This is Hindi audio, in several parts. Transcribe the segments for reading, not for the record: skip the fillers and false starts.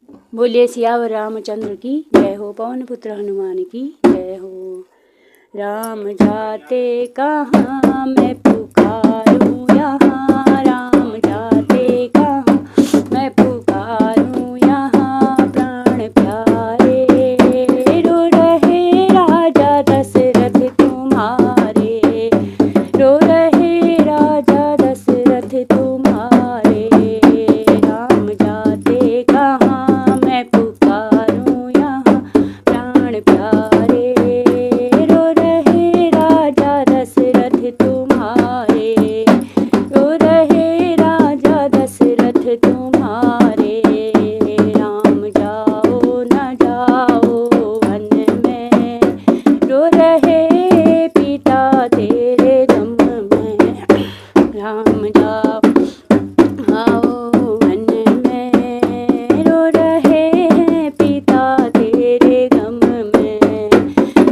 बोलिए सियावर रामचंद्र की जय हो, पवन पुत्र हनुमान की जय हो। राम जाते कहाँ मैं पुकारूं यहाँ, राम जाते कहाँ मैं पुकारूं यहाँ, प्राण प्यारे रो रहे राजा दशरथ तुम्हारे, रो रहे राजा दशरथ तुम्हारे। राम जाते कहाँ मैं पुकारूं यहाँ, प्राण प्यारे रो रहे राजा दशरथ तुम्हारे, रो रहे राजा दशरथ तुम्हारे। राम जाओ न जाओ वन में, रो रहे पिता तेरे गम में। राम जाओ आओ वन में, रो रहे पिता तेरे गम में।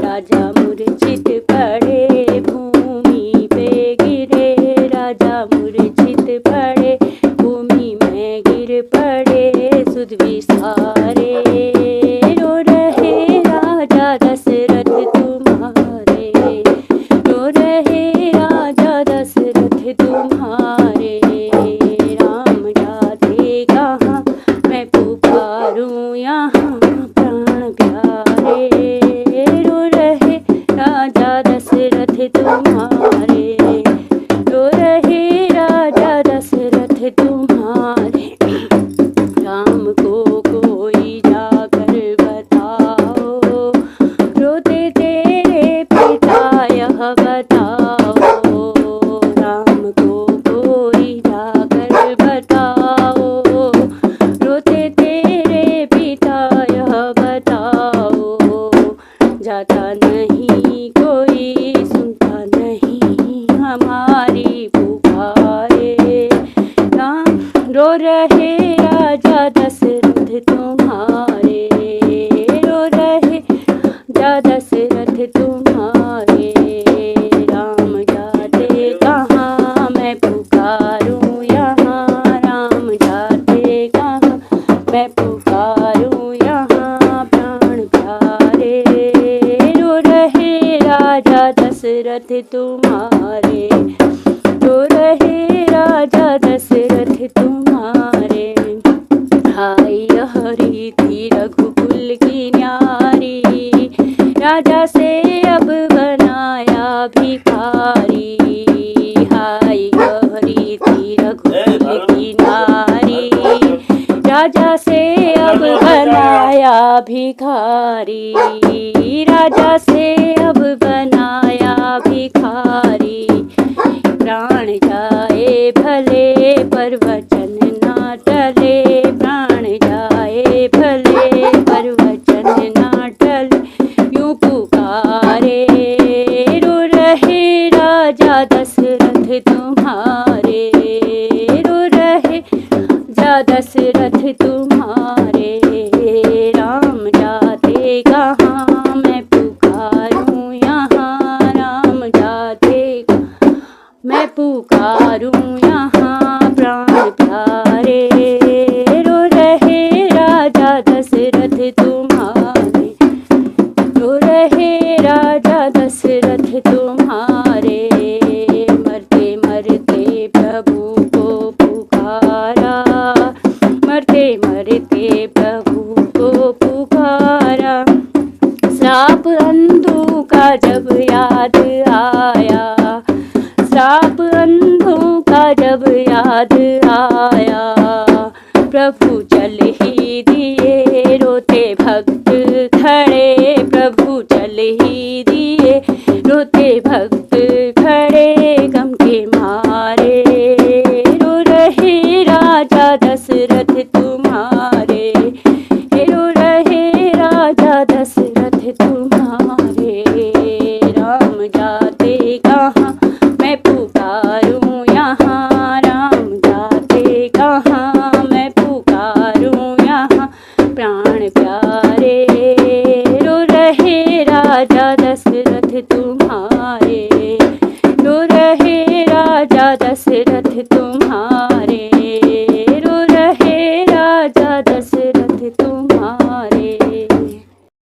राजा मूर्छित पड़े भूमि पे गिरे, राजा मूर्छित पड़े भूमि में गिर पड़े सुध विसारे, रो रहे राजा दशरथ तुम्हारे, रो रहे राजा दशरथ तुम्हारे। राम जाते कहाँ मैं पुकारूं यहाँ, प्राण प्यारे रो रहे राजा दशरथ तुम्हारे, रो रहे राजा दशरथ तुम्हारे। राम को कोई जाकर बताओ, रोते तेरे पिता यह बताओ। राम को कोई जाकर बताओ, रोते तेरे पिता यह बताओ। जाता नहीं कोई, सुनता नहीं हमारी पुकारे। राम रो रहे राजा दशरथ तुम्हारे, रो रहे राजा दशरथ तुम्हारे। राम जाते कहाँ मैं पुकारूं यहाँ, राम जाते कहाँ मैं पुकारूं यहाँ, प्राण प्यारे रो रहे राजा दशरथ तुम्हारे, रो रहे राजा दशरथ तुम्हारे। हाय यह रीति रघुकुल की न्यारी, राजा से अब बनाया भिखारी। हाय यह रीति रघुकुल की नारी, राजा से अब बनाया भिखारी, राजा से अब बनाया भिखारी। प्राण जाए भले पर वचन ना टले, प्राण जाए भले पर वचन ना टले। यूं पुकारे रो रहे राजा दशरथ तुम्हारे, रो रहे राजा दशरथ तुम्हारे। राम जाते कहाँ मैं पुकारूं यहाँ, राम जाते मैं पुकारूं यहाँ, प्राण प्यारे रो रहे राजा दशरथ तुम्हारे, रो रहे राजा दशरथ तुम्हारे। मरते मरते प्रभु को पुकारा, मरते मरते प्रभु को पुकारा। श्राप अंधों का जब याद आया, श्राप अंधों का जब याद आया। प्रभु चल ही दिए रोते भक्त खड़े, प्रभु चल ही दिए रोते भक्त खड़े। गम के मारे रो रहे राजा दशरथ